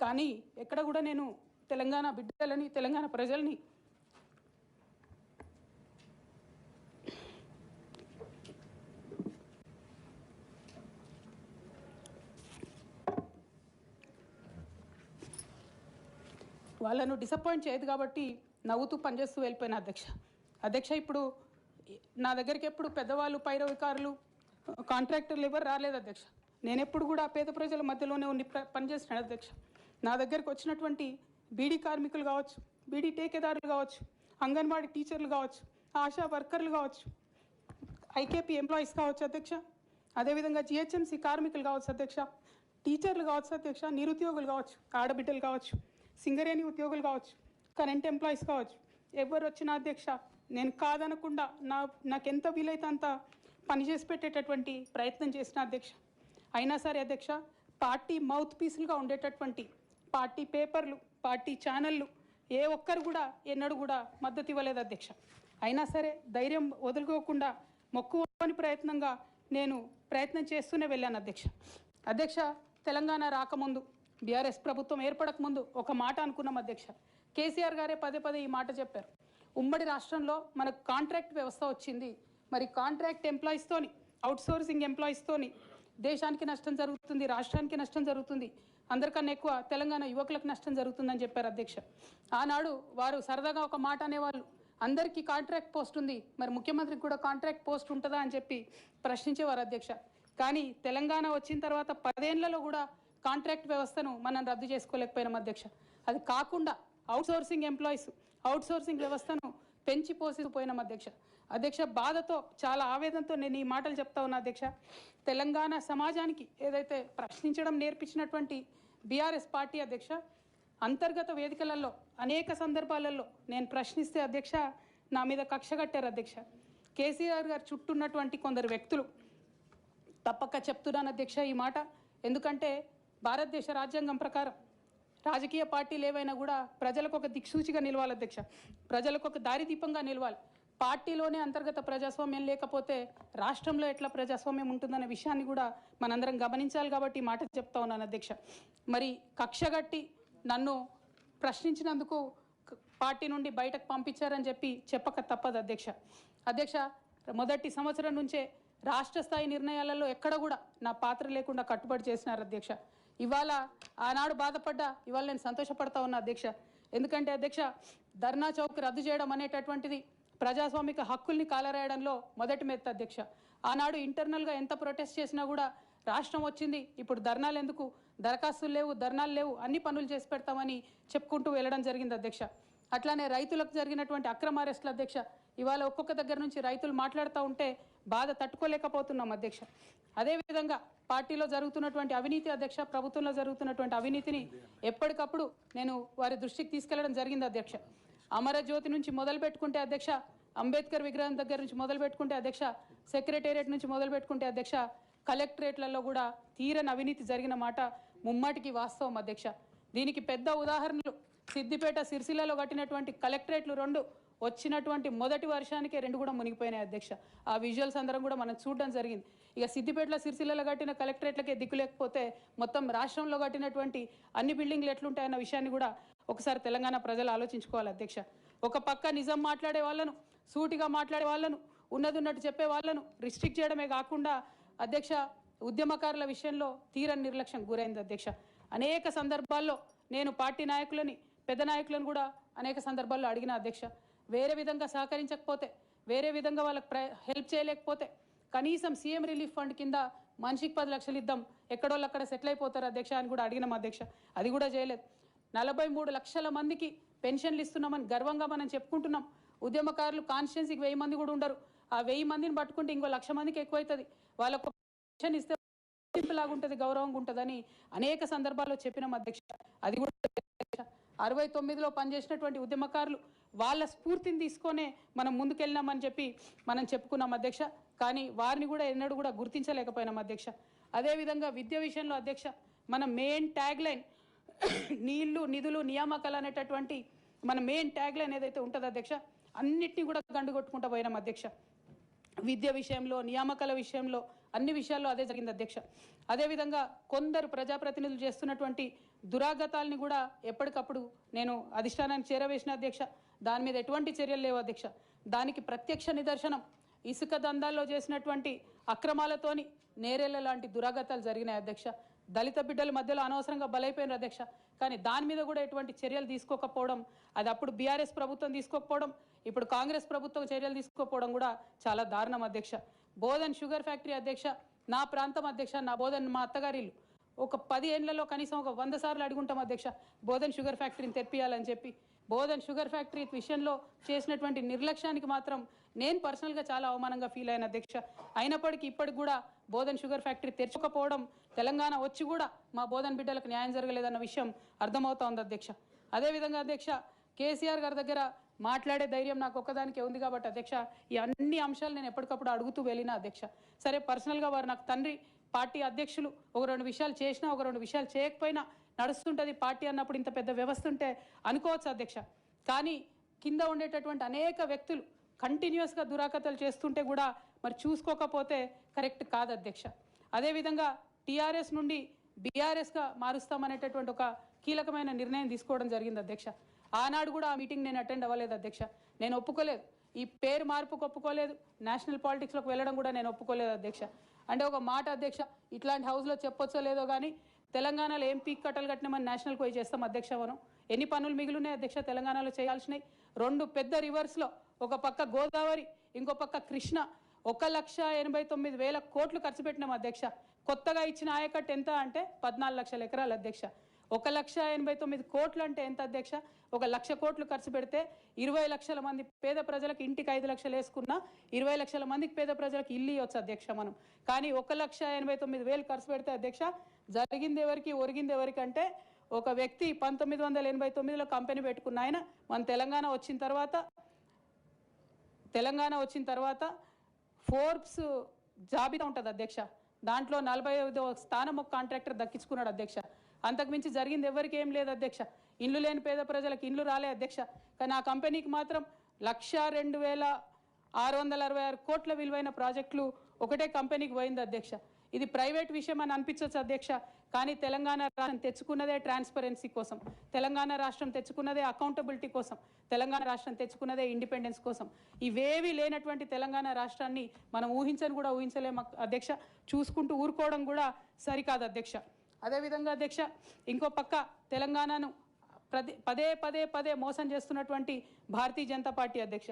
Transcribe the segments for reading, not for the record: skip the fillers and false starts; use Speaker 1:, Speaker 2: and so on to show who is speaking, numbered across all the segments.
Speaker 1: కానీ ఎక్కడ కూడా నేను తెలంగాణ బిడ్డలని తెలంగాణ ప్రజల్ని వాళ్ళను డిసప్పాయింట్ చేయదు కాబట్టి నవ్వుతూ పనిచేస్తూ వెళ్ళిపోయిన అధ్యక్ష ఇప్పుడు నా దగ్గరికి ఎప్పుడు పెద్దవాళ్ళు పైరవికారులు కాంట్రాక్టర్లు ఎవరు రాలేదు అధ్యక్ష. నేను ఎప్పుడు కూడా పేద ప్రజల మధ్యలోనే ఉండి పనిచేస్తున్నాను అధ్యక్ష. నా దగ్గరికి వచ్చినటువంటి బీడీ కార్మికులు కావచ్చు, బీడీ టేకేదారులు కావచ్చు, అంగన్వాడీ టీచర్లు కావచ్చు, ఆశా వర్కర్లు కావచ్చు, ఐకేపీ ఎంప్లాయీస్ కావచ్చు అధ్యక్ష, అదేవిధంగా జిహెచ్ఎంసీ కార్మికులు కావచ్చు అధ్యక్ష, టీచర్లు కావచ్చు అధ్యక్ష, నిరుద్యోగులు కావచ్చు, ఆడబిడ్డలు కావచ్చు, సింగరేణి ఉద్యోగులు కావచ్చు, కరెంట్ ఎంప్లాయీస్ కావచ్చు, ఎవరు వచ్చినా అధ్యక్ష నేను కాదనకుండా నాకెంత వీలైతే అంత పనిచేసి పెట్టేటటువంటి ప్రయత్నం చేసిన అధ్యక్ష. అయినా సరే అధ్యక్ష పార్టీ మౌత్ పీసులుగా ఉండేటటువంటి పార్టీ పేపర్లు, పార్టీ ఛానళ్ళు ఏ ఒక్కరు కూడా ఎన్నడూ కూడా మద్దతు ఇవ్వలేదు అధ్యక్ష. అయినా సరే ధైర్యం వదులుకోకుండా మొక్కువని ప్రయత్నంగా నేను ప్రయత్నం చేస్తూనే వెళ్ళాను అధ్యక్ష. తెలంగాణ రాకముందు బీఆర్ఎస్ ప్రభుత్వం ఏర్పడకముందు ఒక మాట అనుకున్నాం అధ్యక్ష. కేసీఆర్ గారే పదే ఈ మాట చెప్పారు. ఉమ్మడి రాష్ట్రంలో మనకు కాంట్రాక్ట్ వ్యవస్థ వచ్చింది, మరి కాంట్రాక్ట్ ఎంప్లాయీస్తోని, అవుట్సోర్సింగ్ ఎంప్లాయీస్తోని దేశానికి నష్టం జరుగుతుంది, రాష్ట్రానికి నష్టం జరుగుతుంది, అందరికన్నా ఎక్కువ తెలంగాణ యువకులకు నష్టం జరుగుతుందని చెప్పారు అధ్యక్ష. ఆనాడు వారు సరదాగా ఒక మాట అనేవాళ్ళు, అందరికీ కాంట్రాక్ట్ పోస్ట్ ఉంది, మరి ముఖ్యమంత్రికి కూడా కాంట్రాక్ట్ పోస్ట్ ఉంటుందా అని చెప్పి ప్రశ్నించేవారు అధ్యక్ష. కానీ తెలంగాణ వచ్చిన తర్వాత 10 ఏళ్లలో కూడా కాంట్రాక్ట్ వ్యవస్థను మనం రద్దు చేసుకోలేకపోయినాం అధ్యక్ష. అది కాకుండా అవుట్సోర్సింగ్ ఎంప్లాయీస్, అవుట్సోర్సింగ్ వ్యవస్థను పెంచి పోసిపోయినాం అధ్యక్ష. బాధతో చాలా ఆవేదనతో నేను ఈ మాటలు చెప్తా ఉన్నా అధ్యక్ష. తెలంగాణ సమాజానికి ఏదైతే ప్రశ్నించడం నేర్పించినటువంటి బీఆర్ఎస్ పార్టీ అధ్యక్ష, అంతర్గత వేదికలలో అనేక సందర్భాలలో నేను ప్రశ్నిస్తే అధ్యక్ష నా మీద కక్ష కట్టారు అధ్యక్ష. కేసీఆర్ గారు చుట్టూ ఉన్నటువంటి కొందరు వ్యక్తులు, తప్పక చెప్తున్నాను అధ్యక్ష ఈ మాట, ఎందుకంటే భారతదేశ రాజ్యాంగం ప్రకారం రాజకీయ పార్టీలు ఏవైనా కూడా ప్రజలకు ఒక దిక్సూచిగా నిలవాలి అధ్యక్ష, ప్రజలకు ఒక దారిదీపంగా నిలవాలి. పార్టీలోనే అంతర్గత ప్రజాస్వామ్యం లేకపోతే రాష్ట్రంలో ఎట్లా ప్రజాస్వామ్యం ఉంటుందనే విషయాన్ని కూడా మనందరం గమనించాలి కాబట్టి ఈ మాట చెప్తా ఉన్నాను అధ్యక్ష. మరి కక్షగట్టి నన్ను ప్రశ్నించినందుకు పార్టీ నుండి బయటకు పంపించారని చెప్పక తప్పదు అధ్యక్ష. మొదటి సంవత్సరం నుంచే రాష్ట్ర స్థాయి నిర్ణయాలలో ఎక్కడ కూడా నా పాత్ర లేకుండా కట్టుబడి చేసినారు అధ్యక్ష. ఇవాళ ఆనాడు బాధపడ్డా ఇవాళ నేను సంతోషపడతా ఉన్నా అధ్యక్ష. ఎందుకంటే అధ్యక్ష ధర్నా చౌక్ రద్దు చేయడం అనేటటువంటిది ప్రజాస్వామిక హక్కుల్ని కాలరాయడంలో మొదటి మెత్త అధ్యక్ష. ఆనాడు ఇంటర్నల్గా ఎంత ప్రొటెస్ట్ చేసినా కూడా రాష్ట్రం వచ్చింది, ఇప్పుడు ధర్నాలు ఎందుకు, దరఖాస్తులు లేవు, ధర్నాలు లేవు, అన్ని పనులు చేసి పెడతామని చెప్పుకుంటూ వెళ్ళడం జరిగింది అధ్యక్ష. అట్లానే రైతులకు జరిగినటువంటి అక్రమ అరెస్టులు అధ్యక్ష, ఇవాళ ఒక్కొక్క దగ్గర నుంచి రైతులు మాట్లాడుతూ ఉంటే బాధ తట్టుకోలేకపోతున్నాం అధ్యక్ష. అదేవిధంగా పార్టీలో జరుగుతున్నటువంటి అవినీతి అధ్యక్ష, ప్రభుత్వంలో జరుగుతున్నటువంటి అవినీతిని ఎప్పటికప్పుడు నేను వారి దృష్టికి తీసుకెళ్లడం జరిగింది అధ్యక్ష. అమరజ్యోతి నుంచి మొదలు పెట్టుకుంటే అధ్యక్ష, అంబేద్కర్ విగ్రహం దగ్గర నుంచి మొదలు పెట్టుకుంటే అధ్యక్ష, సెక్రటేరియట్ నుంచి మొదలు పెట్టుకుంటే అధ్యక్ష, కలెక్టరేట్లలో కూడా తీరని అవినీతి జరిగిన మాట ముమ్మాటికి వాస్తవం అధ్యక్ష. దీనికి పెద్ద ఉదాహరణలు సిద్దిపేట, సిరిసిల్లలో కట్టినటువంటి కలెక్టరేట్లు 2 వచ్చినటువంటి మొదటి వర్షానికే 2 కూడా మునిగిపోయినాయి అధ్యక్ష. ఆ విజువల్స్ అందరం కూడా మనం చూడడం జరిగింది. ఇక సిద్దిపేటలో, సిరిసిల్లలో కట్టిన కలెక్టరేట్లకే దిక్కు లేకపోతే మొత్తం రాష్ట్రంలో కట్టినటువంటి అన్ని బిల్డింగ్లు ఎట్లుంటాయన్న విషయాన్ని కూడా ఒకసారి తెలంగాణ ప్రజలు ఆలోచించుకోవాలి అధ్యక్ష. ఒక పక్క నిజం మాట్లాడే వాళ్ళను, సూటిగా మాట్లాడే వాళ్ళను, ఉన్నట్టు చెప్పే వాళ్ళను రిస్ట్రిక్ట్ చేయడమే కాకుండా అధ్యక్ష ఉద్యమకారుల విషయంలో తీరని నిర్లక్ష్యం గురైంది అధ్యక్ష. అనేక సందర్భాల్లో నేను పార్టీ నాయకులని, పెద్ద నాయకులను కూడా అనేక సందర్భాల్లో అడిగిన అధ్యక్ష. వేరే విధంగా సహకరించకపోతే, వేరే విధంగా వాళ్ళకి హెల్ప్ చేయలేకపోతే కనీసం సీఎం రిలీఫ్ ఫండ్ కింద మనిషికి 10 లక్షలు ఇద్దాం, ఎక్కడోళ్ళు అక్కడ సెటిల్ అయిపోతారు అధ్యక్ష అని కూడా అడిగినాం అధ్యక్ష. అది కూడా చేయలేదు. 43 లక్షల మందికి పెన్షన్లు ఇస్తున్నామని గర్వంగా మనం చెప్పుకుంటున్నాం. ఉద్యమకారులు కాన్స్టిట్యున్సీకి 1000 మంది కూడా ఉండరు. ఆ 1000 మందిని పట్టుకుంటే ఇంకో 1,00,000 మందికి ఎక్కువైతుంది. వాళ్ళకు పెన్షన్ ఇస్తే లాగా ఉంటుంది, గౌరవంగా ఉంటుందని అనేక సందర్భాల్లో చెప్పినాం అధ్యక్ష. అది కూడా 69లో పనిచేసినటువంటి ఉద్యమకారులు వాళ్ళ స్ఫూర్తిని తీసుకొనే మనం ముందుకెళ్ళినామని మనం చెప్పుకున్నాం అధ్యక్ష. కానీ వారిని కూడా ఎన్నడూ కూడా గుర్తించలేకపోయినాం అధ్యక్ష. అదేవిధంగా విద్య విషయంలో అధ్యక్ష మన మెయిన్ ట్యాగ్ లైన్ నీళ్లు, నిధులు, నియామకాలు అనేటటువంటి మన మెయిన్ ట్యాగ్ లైన్ ఏదైతే ఉంటుందో అధ్యక్ష, అన్నిటినీ కూడా గండుగొట్టుకుంటూ పోయినాం అధ్యక్ష. విద్య విషయంలో, నియామకాల విషయంలో అన్ని విషయాల్లో అదే జరిగింది అధ్యక్ష. అదేవిధంగా కొందరు ప్రజాప్రతినిధులు చేస్తున్నటువంటి దురాగతాల్ని కూడా ఎప్పటికప్పుడు నేను అధిష్టానానికి చేరవేసిన అధ్యక్ష. దాని మీద ఎటువంటి చర్యలు లేవు అధ్యక్ష. దానికి ప్రత్యక్ష నిదర్శనం ఇసుక దందాల్లో చేసినటువంటి అక్రమాలతోని నేరేళ్ల లాంటి దురాగతాలు జరిగినాయి అధ్యక్ష. దళిత బిడ్డల మధ్యలో అనవసరంగా బలైపోయినారు అధ్యక్ష. కానీ దాని మీద కూడా ఎటువంటి చర్యలు తీసుకోకపోవడం, అది అప్పుడు బీఆర్ఎస్ ప్రభుత్వం తీసుకోకపోవడం, ఇప్పుడు కాంగ్రెస్ ప్రభుత్వం చర్యలు తీసుకోకపోవడం కూడా చాలా దారుణం అధ్యక్ష. బోధన్ షుగర్ ఫ్యాక్టరీ అధ్యక్ష, నా ప్రాంతం అధ్యక్ష, నా బోధన్ మా అత్తగారిల్లు. ఒక 10 ఏళ్లలో కనీసం ఒక 100 సార్లు అడుగుంటాం అధ్యక్ష బోధన్ షుగర్ ఫ్యాక్టరీని తెప్పియాలని చెప్పి. బోధన్ షుగర్ ఫ్యాక్టరీ విషయంలో చేసినటువంటి నిర్లక్ష్యానికి మాత్రం నేను పర్సనల్గా చాలా అవమానంగా ఫీల్ అయిన అధ్యక్ష. అయినప్పటికీ ఇప్పటికి కూడా బోధన్ షుగర్ ఫ్యాక్టరీ తెచ్చుకోకపోవడం, తెలంగాణ వచ్చి కూడా మా బోధన్ బిడ్డలకు న్యాయం జరగలేదన్న విషయం అర్థమవుతా ఉంది అధ్యక్ష. అదేవిధంగా అధ్యక్ష, కేసీఆర్ గారి దగ్గర మాట్లాడే ధైర్యం నాకు ఒక్కదానికే ఉంది కాబట్టి అధ్యక్ష, ఈ అన్ని అంశాలు నేను ఎప్పటికప్పుడు అడుగుతూ వెళ్ళిన అధ్యక్ష. సరే, పర్సనల్గా వారు నాకు తండ్రి, పార్టీ అధ్యక్షులు, ఒక 2 విషయాలు చేసినా ఒక 2 విషయాలు చేయకపోయినా నడుస్తుంటుంది పార్టీ అన్నప్పుడు. ఇంత పెద్ద వ్యవస్థ ఉంటే అనుకోవచ్చు అధ్యక్ష. కానీ కింద ఉండేటటువంటి అనేక వ్యక్తులు కంటిన్యూస్గా దురాకతలు చేస్తుంటే కూడా మరి చూసుకోకపోతే కరెక్ట్ కాదు అధ్యక్ష. అదేవిధంగా టీఆర్ఎస్ నుండి బీఆర్ఎస్గా మారుస్తామనేటటువంటి ఒక కీలకమైన నిర్ణయం తీసుకోవడం జరిగింది అధ్యక్ష. ఆనాడు కూడా ఆ మీటింగ్ నేను అటెండ్ అవ్వలేదు అధ్యక్ష. నేను ఒప్పుకోలేదు, ఈ పేరు మార్పుకు ఒప్పుకోలేదు, నేషనల్ పాలిటిక్స్లోకి వెళ్ళడం కూడా నేను ఒప్పుకోలేదు అధ్యక్ష. అంటే ఒక మాట అధ్యక్ష, ఇట్లాంటి హౌస్లో చెప్పొచ్చో లేదో కానీ తెలంగాణలో ఏం పీక్ కట్టలు కట్టినామని నేషనల్కి పోయి చేస్తాం అధ్యక్ష. మనం ఎన్ని పనులు మిగిలినాయి అధ్యక్ష తెలంగాణలో చేయాల్సినాయి? 2 పెద్ద రివర్స్లో, ఒక పక్క గోదావరి, ఇంకో పక్క కృష్ణ, 1,89,000 కోట్లు ఖర్చు పెట్టినాం అధ్యక్ష. కొత్తగా ఇచ్చిన ఆయకట్టు ఎంత అంటే 14 లక్షల ఎకరాలు అధ్యక్ష. 1,89,000 కోట్లు అంటే ఎంత అధ్యక్ష? 1,00,000 కోట్లు ఖర్చు పెడితే 20 లక్షల మంది పేద ప్రజలకు ఇంటికి 5 లక్షలు వేసుకున్నా 20 లక్షల మందికి పేద ప్రజలకు ఇల్లు ఇవ్వచ్చు అధ్యక్ష మనం. కానీ 1,89,000 ఖర్చు పెడితే అధ్యక్ష జరిగింది ఎవరికి, ఒరిగింది ఎవరికంటే ఒక వ్యక్తి 1989లో కంపెనీ పెట్టుకున్న ఆయన మన తెలంగాణ వచ్చిన తర్వాత ఫోర్బ్స్ జాబితా ఉంటుంది అధ్యక్ష. దాంట్లో 45వ స్థానం ఒక కాంట్రాక్టర్ దక్కించుకున్నాడు అధ్యక్ష. అంతకుమించి జరిగింది ఎవరికి ఏం లేదు అధ్యక్ష. ఇండ్లు లేని పేద ప్రజలకు ఇండ్లు రాలే అధ్యక్ష. కానీ ఆ కంపెనీకి మాత్రం 1,02,666 కోట్ల విలువైన ప్రాజెక్టులు ఒకటే కంపెనీకి పోయింది అధ్యక్ష. ఇది ప్రైవేట్ విషయం అని అనిపించవచ్చు అధ్యక్ష. కానీ తెలంగాణ రాష్ట్రం తెచ్చుకున్నదే ట్రాన్స్పరెన్సీ కోసం, తెలంగాణ రాష్ట్రం తెచ్చుకున్నదే అకౌంటబిలిటీ కోసం, తెలంగాణ రాష్ట్రం తెచ్చుకున్నదే ఇండిపెండెన్స్ కోసం. ఇవేవి లేనటువంటి తెలంగాణ రాష్ట్రాన్ని మనం ఊహించని కూడా ఊహించలేము అధ్యక్ష. చూసుకుంటూ ఊరుకోవడం కూడా సరికాదు అధ్యక్ష. అదేవిధంగా అధ్యక్ష, ఇంకో పక్క తెలంగాణను పదే మోసం చేస్తున్నటువంటి భారతీయ జనతా పార్టీ అధ్యక్ష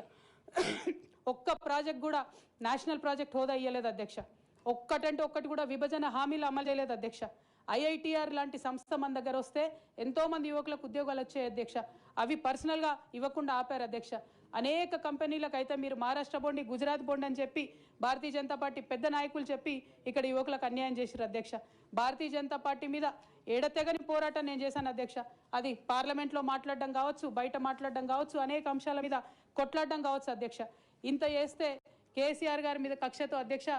Speaker 1: ఒక్క ప్రాజెక్ట్ కూడా నేషనల్ ప్రాజెక్ట్ హోదా ఇయ్యలేదు అధ్యక్ష. ఒక్కటంటే ఒక్కటి కూడా విభజన హామీలు అమలు చేయలేదు అధ్యక్ష. ఐఐటిఆర్ లాంటి సంస్థ మన దగ్గర వస్తే ఎంతోమంది యువకులకు ఉద్యోగాలు వచ్చాయి అధ్యక్ష. అవి పర్సనల్గా ఇవ్వకుండా ఆపారు అధ్యక్ష. అనేక కంపెనీలకు అయితే మీరు మహారాష్ట్ర బోండి, గుజరాత్ బోండి అని చెప్పి భారతీయ జనతా పార్టీ పెద్ద నాయకులు చెప్పి ఇక్కడ యువకులకు అన్యాయం చేశారు అధ్యక్ష. భారతీయ జనతా పార్టీ మీద ఎడతెగని పోరాటం నేను చేశాను అధ్యక్ష. అది పార్లమెంట్లో మాట్లాడడం కావచ్చు, బయట మాట్లాడడం కావచ్చు, అనేక అంశాల మీద కొట్లాడడం కావచ్చు అధ్యక్ష. ఇంత చేస్తే కేసీఆర్ గారి మీద కక్షతో అధ్యక్ష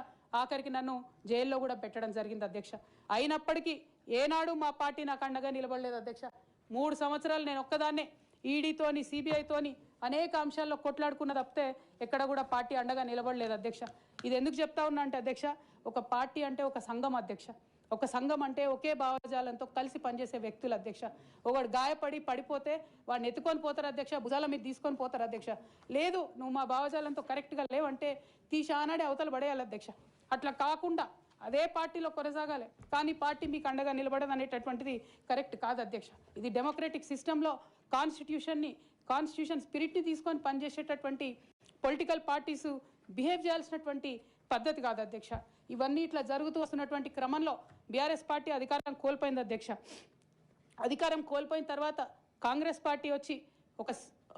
Speaker 1: ఆఖరికి నన్ను జైల్లో కూడా పెట్టడం జరిగింది అధ్యక్ష. అయినప్పటికీ ఏనాడు మా పార్టీ నాకు అండగా నిలబడలేదు అధ్యక్ష. 3 సంవత్సరాలు నేను ఒక్కదాన్నే ఈడీతోని, సిబిఐతోని అనేక అంశాల్లో కొట్లాడుకున్న తప్పితే ఎక్కడ కూడా పార్టీ అండగా నిలబడలేదు అధ్యక్ష. ఇది ఎందుకు చెప్తా ఉన్నా అంటే అధ్యక్ష, ఒక పార్టీ అంటే ఒక సంఘం అధ్యక్ష. ఒక సంఘం అంటే ఒకే భావజాలంతో కలిసి పనిచేసే వ్యక్తులు అధ్యక్ష. ఒకడు గాయపడి పడిపోతే వాడిని ఎత్తుకొని పోతారు అధ్యక్ష, భుజాల మీద తీసుకొని పోతారు అధ్యక్ష. లేదు నువ్వు మా భావజాలంతో కరెక్ట్గా లేవంటే తీసి ఆనాడే అవతల పడేయాలి అధ్యక్ష. అట్లా కాకుండా అదే పార్టీలో కొనసాగాలి, కానీ పార్టీ మీకు అండగా నిలబడదు అనేటటువంటిది కరెక్ట్ కాదు అధ్యక్ష. ఇది డెమోక్రటిక్ సిస్టంలో కాన్స్టిట్యూషన్ స్పిరిట్ని తీసుకొని పనిచేసేటటువంటి పొలిటికల్ పార్టీస్ బిహేవ్ చేయాల్సినటువంటి పద్ధతి కాదు అధ్యక్ష. ఇవన్నీ ఇట్లా జరుగుతూ వస్తున్నటువంటి క్రమంలో బీఆర్ఎస్ పార్టీ అధికారం కోల్పోయింది అధ్యక్ష. అధికారం కోల్పోయిన తర్వాత కాంగ్రెస్ పార్టీ వచ్చి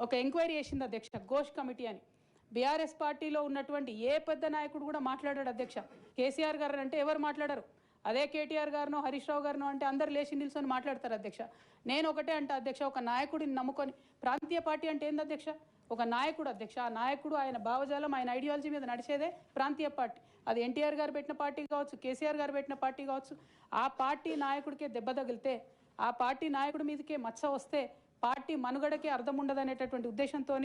Speaker 1: ఒక ఎంక్వైరీ చేసింది అధ్యక్ష, ఘోష్ కమిటీ అని. బీఆర్ఎస్ పార్టీలో ఉన్నటువంటి ఏ పెద్ద నాయకుడు కూడా మాట్లాడాడు అధ్యక్ష. కేసీఆర్ గారు అంటే ఎవరు మాట్లాడారు? అదే కేటీఆర్ గారినో హరీష్ రావు గారినో అంటే అందరు లేచి నిల్చొని మాట్లాడతారు అధ్యక్ష. నేను ఒకటే అంటే అధ్యక్ష, ఒక నాయకుడిని నమ్ముకొని ప్రాంతీయ పార్టీ అంటే ఏంది అధ్యక్ష? ఒక నాయకుడు అధ్యక్ష. ఆ నాయకుడు ఆయన భావజాలం, ఆయన ఐడియాలజీ మీద నడిచేదే ప్రాంతీయ పార్టీ. అది ఎన్టీఆర్ గారు పెట్టిన పార్టీ కావచ్చు, కేసీఆర్ గారు పెట్టిన పార్టీ కావచ్చు. ఆ పార్టీ నాయకుడికే దెబ్బ తగిలితే, ఆ పార్టీ నాయకుడి మీదకే మచ్చ వస్తే పార్టీ మనుగడకే అర్థం ఉండదనేటటువంటి ఉద్దేశంతో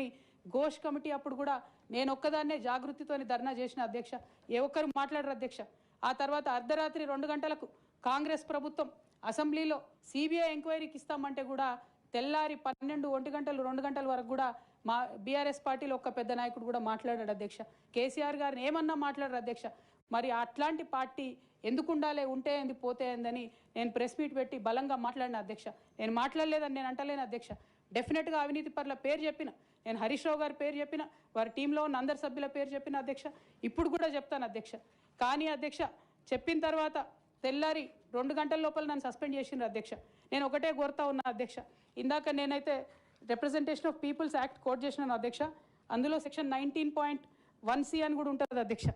Speaker 1: ఘోష్ కమిటీ అప్పుడు కూడా నేను ఒక్కదాన్నే జాగృతితోని ధర్నా చేసిన అధ్యక్ష. ఏ ఒక్కరు మాట్లాడరు అధ్యక్ష. ఆ తర్వాత అర్ధరాత్రి 2 గంటలకు కాంగ్రెస్ ప్రభుత్వం అసెంబ్లీలో సిబిఐ ఎంక్వైరీకి ఇస్తామంటే కూడా తెల్లారి 12, 1 గంటలు 2 గంటల వరకు కూడా మా బీఆర్ఎస్ పార్టీలో ఒక్క పెద్ద నాయకుడు కూడా మాట్లాడాడు అధ్యక్ష. కేసీఆర్ గారిని ఏమన్నా మాట్లాడారు అధ్యక్ష. మరి అట్లాంటి పార్టీ ఎందుకు ఉండాలి, ఉంటే ఏంది పోతే ఏందని నేను ప్రెస్ మీట్ పెట్టి బలంగా మాట్లాడిన అధ్యక్ష. నేను మాట్లాడలేదని నేను అంటలేను అధ్యక్ష. డెఫినెట్గా అవినీతి పరుల పేరు చెప్పిన, నేను హరీష్ రావు గారి పేరు చెప్పిన, వారి టీంలో ఉన్న అందరి సభ్యుల పేరు చెప్పిన అధ్యక్ష. ఇప్పుడు కూడా చెప్తాను అధ్యక్ష. కానీ అధ్యక్ష చెప్పిన తర్వాత తెల్లారి 2 గంటల లోపల నన్ను సస్పెండ్ చేసిండ్రు అధ్యక్ష. నేను ఒకటే కోరుతా ఉన్నా అధ్యక్ష. ఇందాక నేనైతే representation of peoples act quote చేసినాను అధ్యక్ష. అందులో సెక్షన్ 19.1C అని కూడా ఉంటుంది అధ్యక్ష.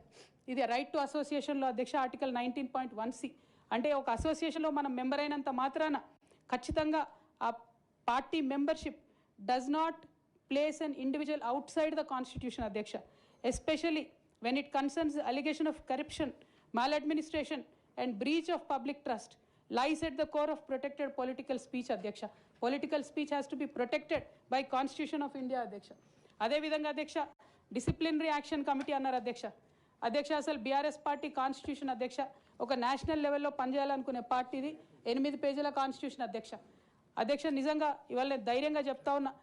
Speaker 1: ఇది రైట్ టు అసోసియేషన్లో అధ్యక్ష ఆర్టికల్ 19.1C. అంటే ఒక అసోసియేషన్లో మనం మెంబర్ అయినంత మాత్రాన ఖచ్చితంగా ఆ party membership does not place an individual outside the constitution అధ్యక్ష. Especially when it concerns the allegation of corruption, maladministration and breach of public trust lies at the core of protected political speech అధ్యక్ష. Political speech has to be protected by Constitution of India అధ్యక్ష. అదే విధంగా అధ్యక్ష disciplinary action committee అన్నారు అధ్యక్ష. అధ్యక్ష అసలు BRS party constitution అధ్యక్ష ఒక నేషనల్ లెవెల్లో పనిచేయాలనుకునే పార్టీది 8 పేజీల కాన్స్టిట్యూషన్ అధ్యక్ష. అధ్యక్ష నిజంగా ఇవాళ నేను ధైర్యంగా చెప్తా ఉన్నా,